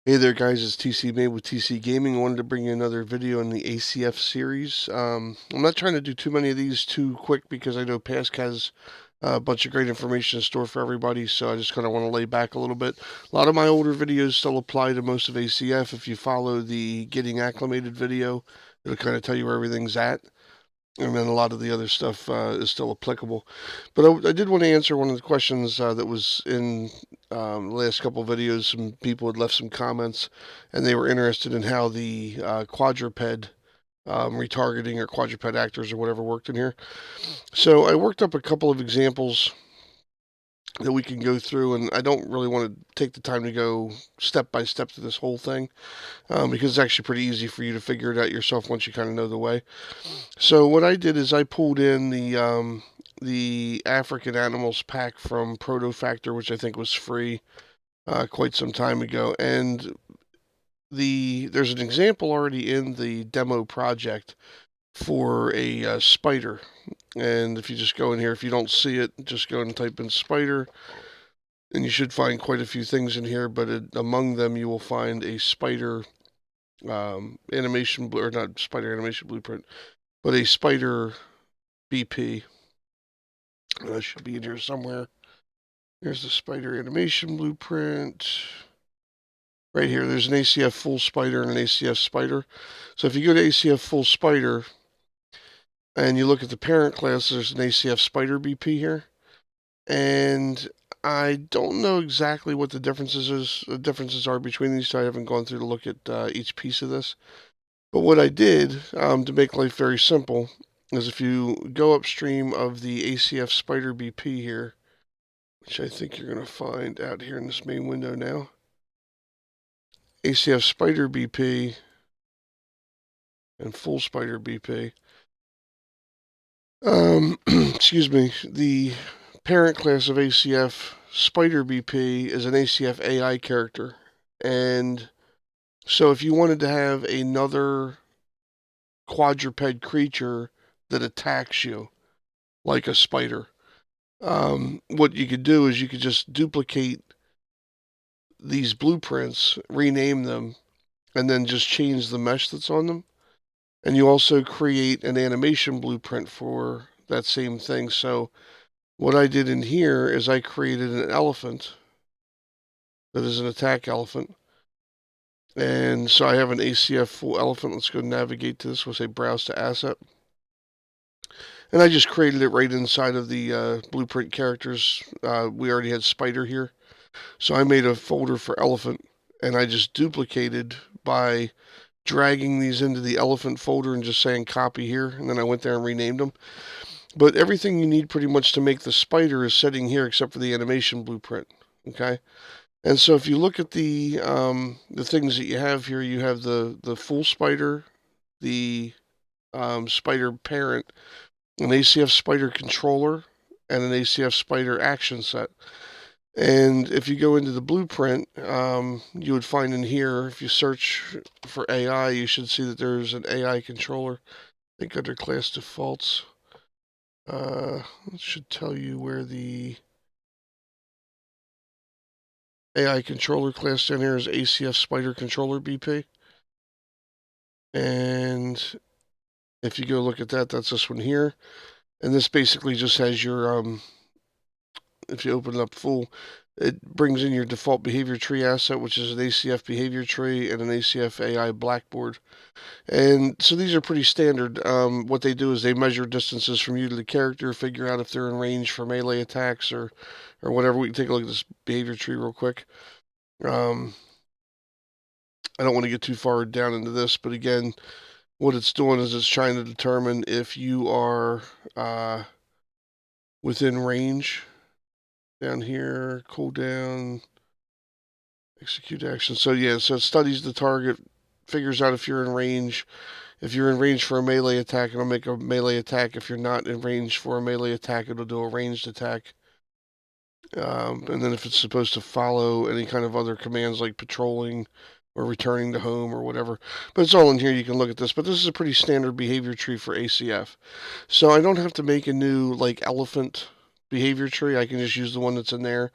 Hey there guys, it's TC Made with TC Gaming. I wanted to bring you another video in the ACF series. I'm not trying to do too many of these too quick because I know Pask has a bunch of great information in store for everybody, so I just kind of want to lay back a little bit. A lot of my older videos still apply to most of ACF. If you follow the Getting Acclimated video, it'll kind of tell you where everything's at. And then a lot of the other stuff is still applicable. But I did want to answer one of the questions that was in the last couple of videos. Some people had left some comments, and they were interested in how the quadruped retargeting or quadruped actors or whatever worked in here. So I worked up a couple of examples that we can go through, and I don't really want to take the time to go step by step through this whole thing because it's actually pretty easy for you to figure it out yourself once you kind of know the way. So what I did is I pulled in the African Animals pack from Protofactor, which I think was free quite some time ago, and there's an example already in the demo project for a spider. And if you just go in here, if you don't see it, just go and type in spider, and you should find quite a few things in here. But among them, you will find a spider animation, or not spider animation blueprint, but a spider BP. That should be in here somewhere. There's the spider animation blueprint. Right here, there's an ACF full spider and an ACF spider. So if you go to ACF full spider and you look at the parent class, there's an ACF spider BP here. And I don't know exactly what the differences are between these two. I haven't gone through to look at each piece of this. But what I did to make life very simple is if you go upstream of the ACF spider BP here, which I think you're going to find out here in this main window now, ACF spider BP and full spider BP. Excuse me, the parent class of ACF spider BP is an ACF AI character. And so if you wanted to have another quadruped creature that attacks you, like a spider, what you could do is you could just duplicate these blueprints, rename them, and then just change the mesh that's on them. And you also create an animation blueprint for that same thing. So what I did in here is I created an elephant that is an attack elephant. And so I have an ACF full elephant. Let's go navigate to this. We'll say browse to asset. And I just created it right inside of the blueprint characters. We already had spider here. So I made a folder for elephant, and I just duplicated by dragging these into the elephant folder and just saying copy here. And then I went there and renamed them. But everything you need pretty much to make the spider is sitting here except for the animation blueprint. Okay. And so if you look at the things that you have here, you have the full spider, the spider parent, an ACF spider controller, and an ACF spider action set. And if you go into the blueprint, you would find in here, if you search for AI, you should see that there's an AI controller. I think under class defaults, it should tell you where the AI controller class down here is ACF spider controller BP. And if you go look at that, that's this one here. And this basically just has your, if you open it up full, it brings in your default behavior tree asset, which is an ACF behavior tree and an ACF AI blackboard. And so these are pretty standard. What they do is they measure distances from you to the character, figure out if they're in range for melee attacks or whatever. We can take a look at this behavior tree real quick. I don't want to get too far down into this, but again, what it's doing is it's trying to determine if you are within range. Down here, cooldown, execute action. So yeah, so it studies the target, figures out if you're in range. If you're in range for a melee attack, it'll make a melee attack. If you're not in range for a melee attack, it'll do a ranged attack. And then if it's supposed to follow any kind of other commands like patrolling or returning to home or whatever. But it's all in here. You can look at this. But this is a pretty standard behavior tree for ACF. So I don't have to make a new like elephant behavior tree, I can just use the one that's in there.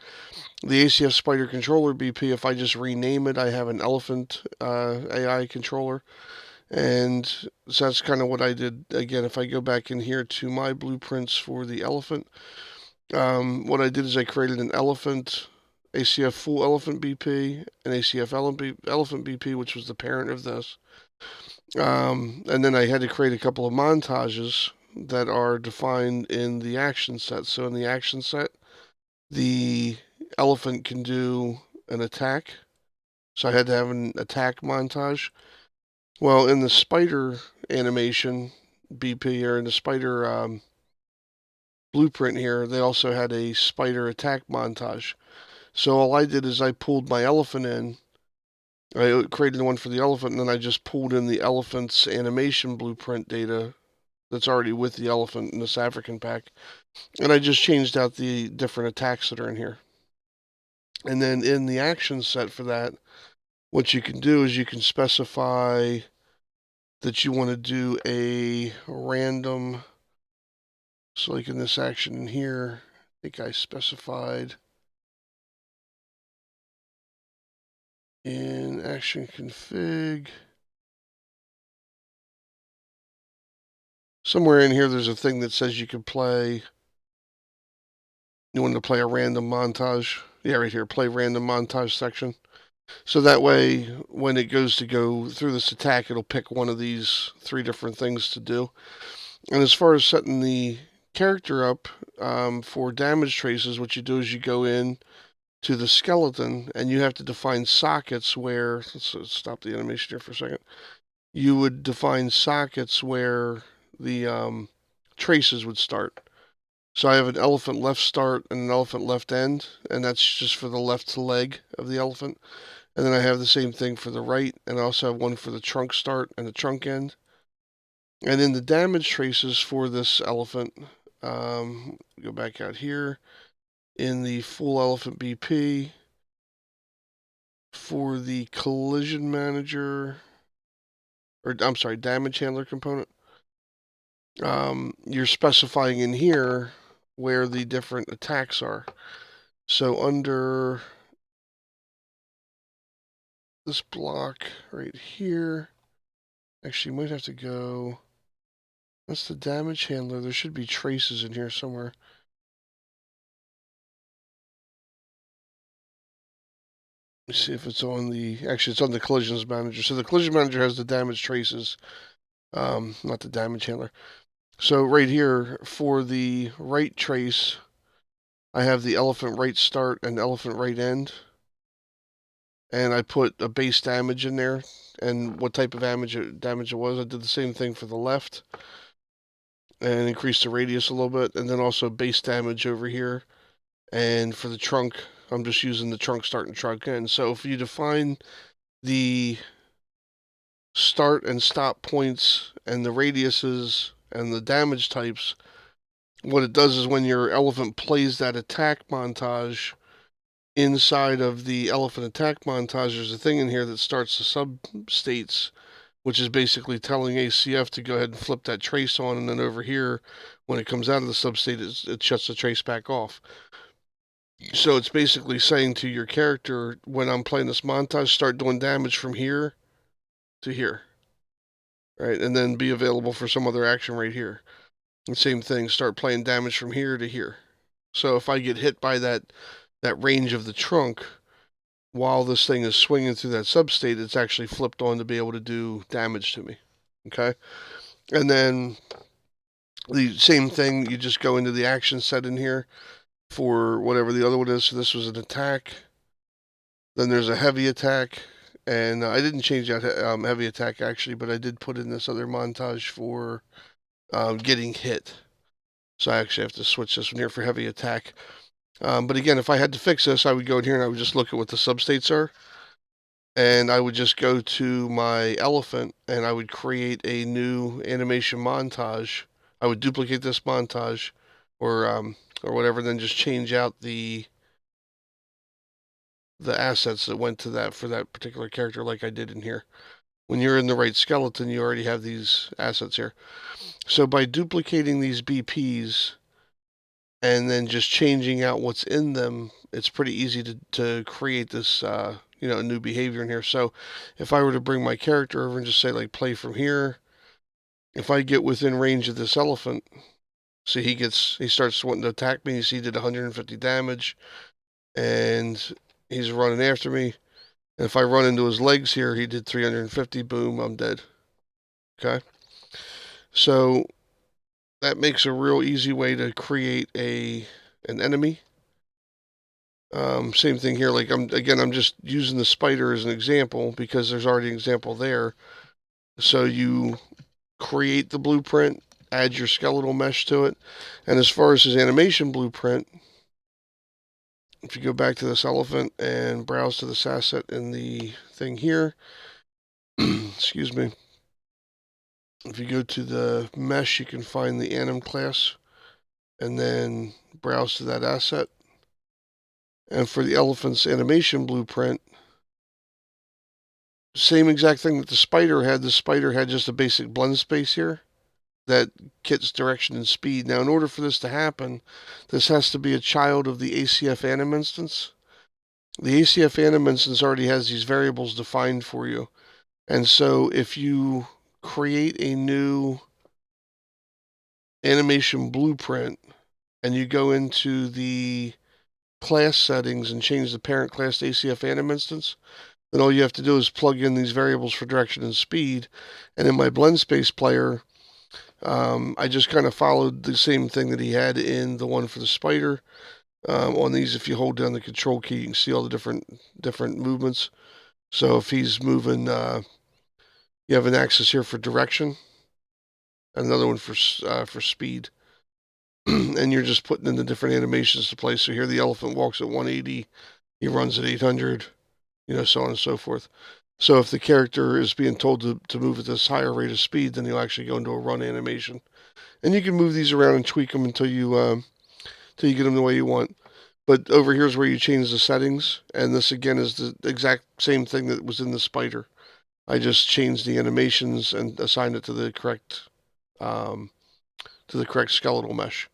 The ACF Spider Controller BP, if I just rename it, I have an elephant AI controller. And so that's kind of what I did. Again, if I go back in here to my blueprints for the elephant, what I did is I created an elephant, ACF full elephant BP, and ACF elephant BP, which was the parent of this. And then I had to create a couple of montages that are defined in the action set. So in the action set, the elephant can do an attack. So I had to have an attack montage. Well, in the spider animation BP, or in the spider blueprint here, they also had a spider attack montage. So all I did is I pulled my elephant in. I created one for the elephant, and then I just pulled in the elephant's animation blueprint data that's already with the elephant in this African pack. And I just changed out the different attacks that are in here. And then in the action set for that, what you can do is you can specify that you want to do a random. So like in this action in here, I think I specified in action config. Somewhere in here, there's a thing that says you can play. You want to play a random montage. Yeah, right here, play random montage section. So that way, when it goes to go through this attack, it'll pick one of these 3 different things to do. And as far as setting the character up for damage traces, what you do is you go in to the skeleton and you have to define sockets where, let's stop the animation here for a second. You would define sockets where the traces would start. So I have an elephant left start and an elephant left end, and that's just for the left leg of the elephant. And then I have the same thing for the right, and I also have one for the trunk start and the trunk end. And in the damage traces for this elephant, go back out here, in the full elephant BP, for the collision manager, or I'm sorry, damage handler component, you're specifying in here where the different attacks are. So under this block right here, actually you might have to go, that's the damage handler. There should be traces in here somewhere. Let me see if it's on the, actually it's on the collisions manager. So the collision manager has the damage traces, not the damage handler. So right here for the right trace, I have the elephant right start and elephant right end. And I put a base damage in there and what type of damage it was. I did the same thing for the left and increased the radius a little bit, and then also base damage over here. And for the trunk, I'm just using the trunk start and trunk end. So if you define the start and stop points and the radiuses and the damage types, what it does is when your elephant plays that attack montage, inside of the elephant attack montage, there's a thing in here that starts the substates, which is basically telling ACF to go ahead and flip that trace on, and then over here, when it comes out of the substate, it shuts the trace back off. So it's basically saying to your character, when I'm playing this montage, start doing damage from here to here, right? And then be available for some other action right here. And same thing, start playing damage from here to here. So if I get hit by that range of the trunk, while this thing is swinging through that substate, it's actually flipped on to be able to do damage to me. Okay? And then the same thing, you just go into the action set in here for whatever the other one is. So this was an attack. Then there's a heavy attack. And I didn't change that heavy attack actually, but I did put in this other montage for getting hit. So I actually have to switch this one here for heavy attack. But again, if I had to fix this, I would go in here and I would just look at what the substates are. And I would just go to my elephant and I would create a new animation montage. I would duplicate this montage or whatever, then just change out the assets that went to that for that particular character like I did in here. When you're in the right skeleton, you already have these assets here. So by duplicating these BPs, and then just changing out what's in them, it's pretty easy to create this, new behavior in here. So if I were to bring my character over and just say like play from here, if I get within range of this elephant, see he starts wanting to attack me. You see he did 150 damage, and he's running after me. And if I run into his legs here, he did 350. Boom, I'm dead. Okay. So that makes a real easy way to create an enemy. Same thing here. Like I'm just using the spider as an example because there's already an example there. So you create the blueprint, add your skeletal mesh to it, and as far as his animation blueprint, if you go back to this elephant and browse to this asset in the thing here, excuse me. If you go to the mesh, you can find the anim class and then browse to that asset. And for the elephant's animation blueprint, same exact thing that the spider had. The spider had just a basic blend space here that kits direction and speed. Now, in order for this to happen, this has to be a child of the ACF anim instance. The ACF anim instance already has these variables defined for you. And so if you create a new animation blueprint and you go into the class settings and change the parent class to ACF anim instance, then all you have to do is plug in these variables for direction and speed. And in my blend space player, I just kind of followed the same thing that he had in the one for the spider. On these, if you hold down the control key, you can see all the different movements. So if he's moving, you have an axis here for direction, another one for speed, and you're just putting in the different animations to play. So here the elephant walks at 180, he runs at 800, so on and so forth. So if the character is being told to move at this higher rate of speed, then he'll actually go into a run animation. And you can move these around and tweak them until you get them the way you want. But over here is where you change the settings, and this again is the exact same thing that was in the spider. I just changed the animations and assigned it to the correct skeletal mesh.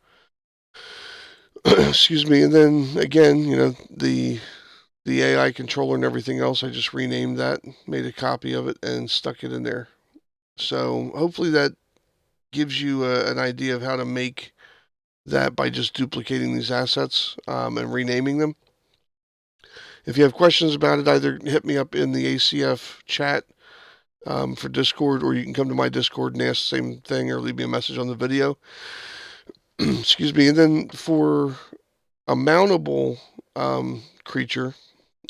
Excuse me. And then again, the AI controller and everything else, I just renamed that, made a copy of it, and stuck it in there. So hopefully that gives you an idea of how to make that by just duplicating these assets and renaming them. If you have questions about it, either hit me up in the ACF chat for Discord, or you can come to my Discord and ask the same thing, or leave me a message on the video. Excuse me. And then for a mountable creature,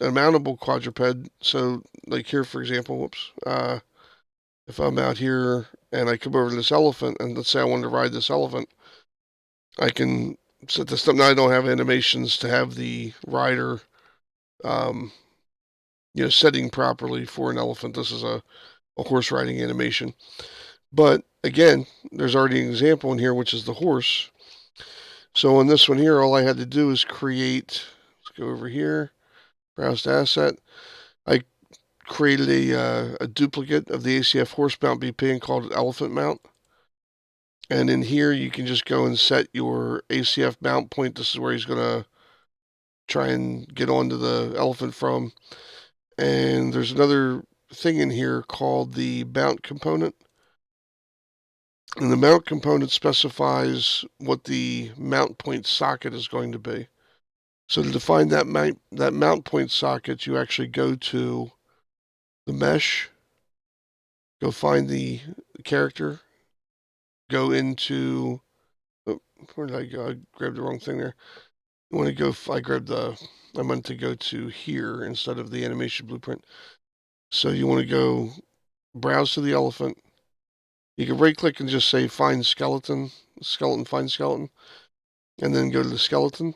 a mountable quadruped, so like here, for example, whoops, if I'm out here and I come over to this elephant, and let's say I wanted to ride this elephant, I can set this up. Now I don't have animations to have the rider, setting properly for an elephant. This is a horse riding animation. But again, there's already an example in here, which is the horse. So on this one here, all I had to do is create, let's go over here, browse to asset. I created a duplicate of the ACF horse mount BP and called it elephant mount. And in here, you can just go and set your ACF mount point. This is where he's going to try and get onto the elephant from. And there's another thing in here called the mount component. And the mount component specifies what the mount point socket is going to be. So to define that mount point socket, you actually go to the mesh, go find the character, go into, where did I go? I grabbed the wrong thing there. You want to go, I meant to go to here instead of the animation blueprint. So you want to go browse to the elephant. You can right click and just say find skeleton, find skeleton, and then go to the skeleton.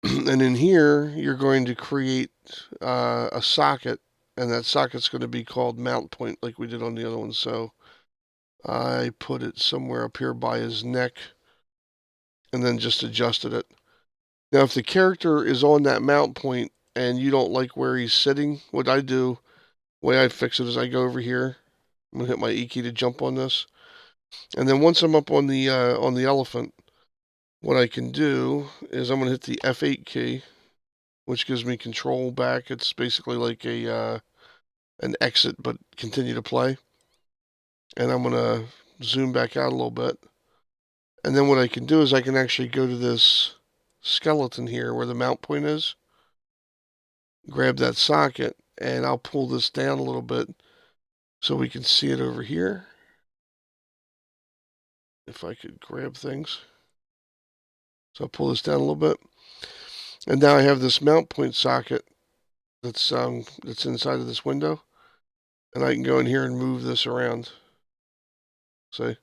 And in here, you're going to create a socket, and that socket's going to be called mount point like we did on the other one. So I put it somewhere up here by his neck and then just adjusted it. Now, if the character is on that mount point and you don't like where he's sitting, what I do, the way I fix it is I go over here. I'm going to hit my E key to jump on this. And then once I'm up on the elephant, what I can do is I'm going to hit the F8 key, which gives me control back. It's basically like an exit, but continue to play. And I'm going to zoom back out a little bit. And then what I can do is I can actually go to this skeleton here where the mount point is, grab that socket, and I'll pull this down a little bit so we can see it over here. If I could grab things. So I'll pull this down a little bit. And now I have this mount point socket that's inside of this window. And I can go in here and move this around. See?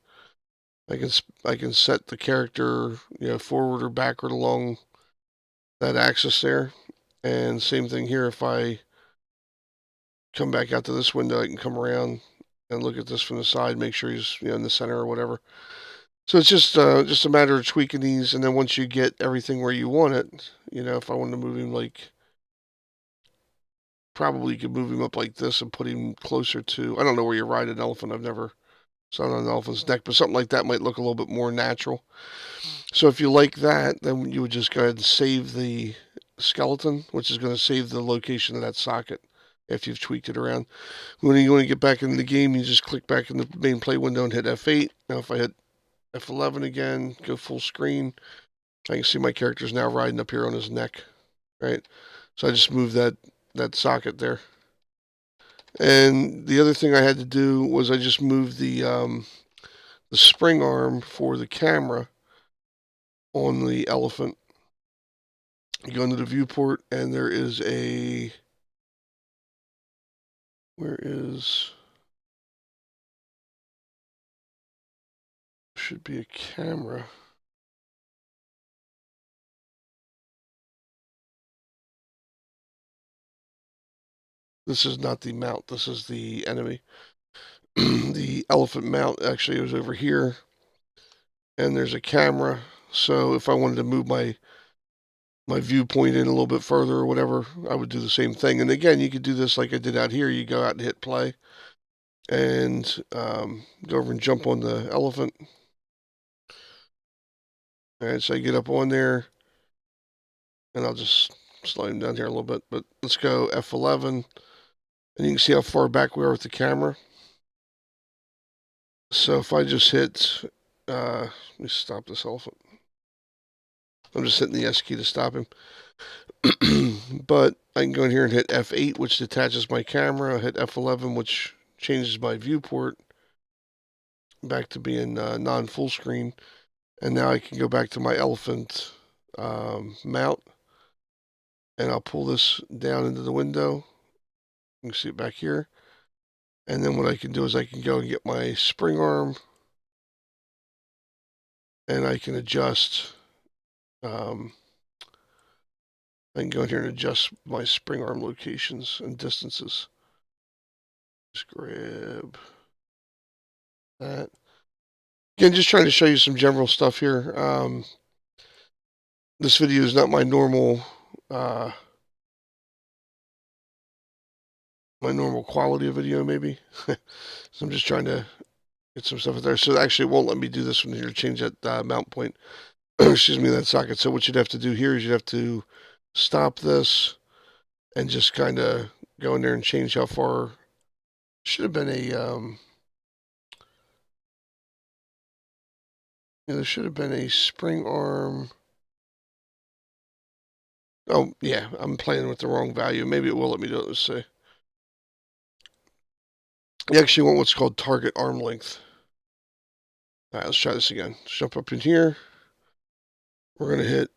I can set the character, forward or backward along that axis there. And same thing here, if I come back out to this window, I can come around and look at this from the side, make sure he's in the center or whatever. So it's just a matter of tweaking these, and then once you get everything where you want it, if I wanted to move him probably you could move him up like this and put him closer to, I don't know where you ride an elephant. I've never sat on an elephant's neck, but something like that might look a little bit more natural. So if you like that, then you would just go ahead and save the skeleton, which is going to save the location of that socket after you've tweaked it around. When you want to get back into the game, you just click back in the main play window and hit F8. Now if I hit F11 again, go full screen, I can see my character's now riding up here on his neck, right? So I just moved that socket there. And the other thing I had to do was I just moved the spring arm for the camera on the elephant. You go into the viewport, and there is should be a camera. This is not the mount, this is the enemy. The elephant mount actually was over here, and there's a camera. So if I wanted to move my viewpoint in a little bit further or whatever, I would do the same thing. And again, you could do this like I did out here. You go out and hit play and go over and jump on the elephant. All right, so I get up on there, and I'll just slow him down here a little bit. But let's go F11, and you can see how far back we are with the camera. So if I just hit, let me stop this elephant. I'm just hitting the S key to stop him. But I can go in here and hit F8, which detaches my camera. Hit F11, which changes my viewport back to being non-full screen. And now I can go back to my elephant mount. And I'll pull this down into the window. You can see it back here. And then what I can do is I can go and get my spring arm. And I can adjust. I can go in here and adjust my spring arm locations and distances. Just grab that. Again, just trying to show you some general stuff here. This video is not my normal quality of video, maybe. So I'm just trying to get some stuff out there. So actually, it won't let me do this one here to change that mount point. Excuse me, that socket. So what you'd have to do here is you'd have to stop this and just kind of go in there and change how far. Should have been there should have been a spring arm. Oh, yeah, I'm playing with the wrong value. Maybe it will let me do it. Let's see. You actually want what's called target arm length. All right, let's try this again. Let's jump up in here. We're going to hit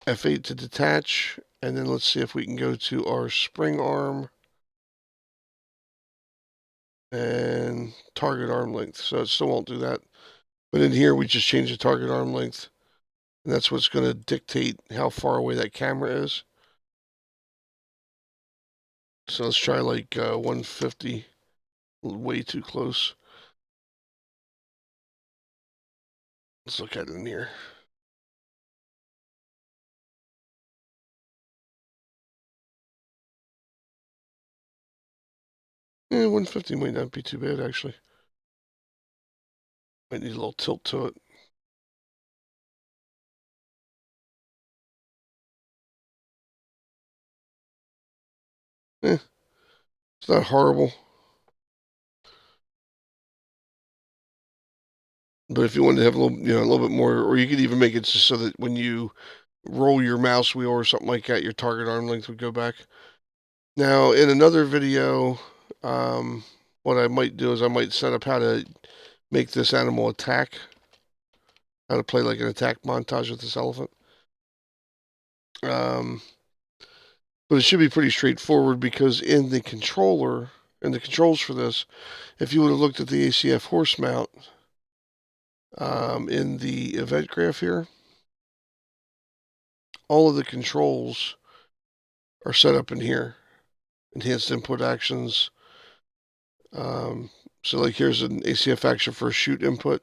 F8 to detach, and then let's see if we can go to our spring arm and target arm length. So it still won't do that. But in here, we just change the target arm length, and that's what's going to dictate how far away that camera is. So let's try like 150, way too close. Let's look at it in here. Yeah, 150 might not be too bad, actually. Might need a little tilt to it. It's not horrible. But if you wanted to have a little, a little bit more, or you could even make it just so that when you roll your mouse wheel or something like that, your target arm length would go back. Now, in another video, what I might do is I might set up how to make this animal attack, how to play like an attack montage with this elephant. But it should be pretty straightforward because in the controller, and the controls for this, if you would have looked at the ACF horse mount in the event graph here, all of the controls are set up in here. Enhanced input actions. So like here's an ACF action for a shoot input.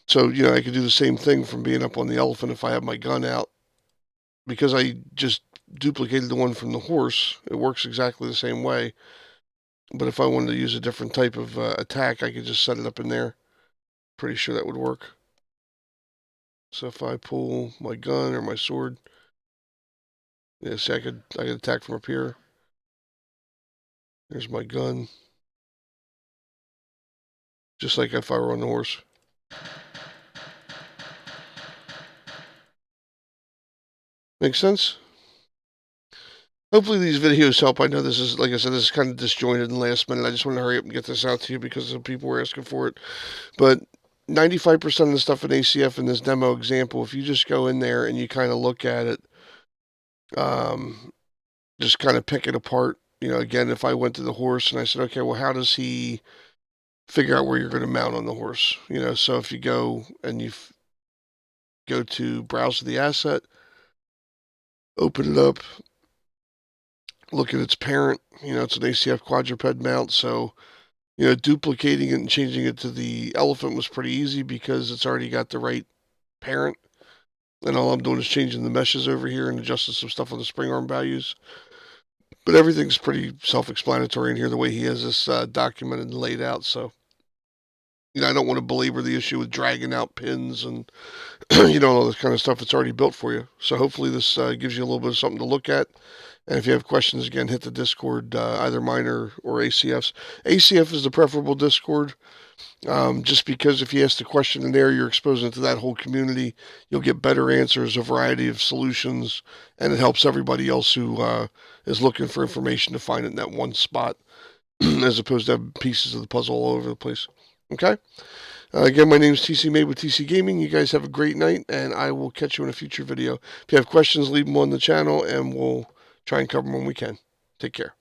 So, I could do the same thing from being up on the elephant if I have my gun out. Because I just duplicated the one from the horse, it works exactly the same way. But if I wanted to use a different type of attack, I could just set it up in there. Pretty sure that would work. So if I pull my gun or my sword, yeah, see, I could attack from up here. There's my gun. Just like if I were on the horse. Make sense? Hopefully these videos help. I know this is, like I said, this is kind of disjointed and last minute. I just want to hurry up and get this out to you because some people were asking for it. But 95% of the stuff in ACF in this demo example, if you just go in there and you kind of look at it, just kind of pick it apart. Again, if I went to the horse and I said, okay, well, how does he figure out where you're going to mount on the horse? So if you go and you go to browse the asset, open it up, look at its parent, it's an ACF quadruped mount, so, duplicating it and changing it to the elephant was pretty easy because it's already got the right parent. And all I'm doing is changing the meshes over here and adjusting some stuff on the spring arm values. But everything's pretty self-explanatory in here, the way he has this documented and laid out, so, I don't want to belabor the issue with dragging out pins and, all this kind of stuff. It's already built for you. So hopefully this gives you a little bit of something to look at. And if you have questions, again, hit the Discord, either mine or ACF's. ACF is the preferable Discord, just because if you ask the question in there, you're exposing it to that whole community. You'll get better answers, a variety of solutions, and it helps everybody else who is looking for information to find it in that one spot, as opposed to having pieces of the puzzle all over the place. Okay? Again, my name is TC Made with TC Gaming. You guys have a great night, and I will catch you in a future video. If you have questions, leave them on the channel, and we'll try and cover them when we can. Take care.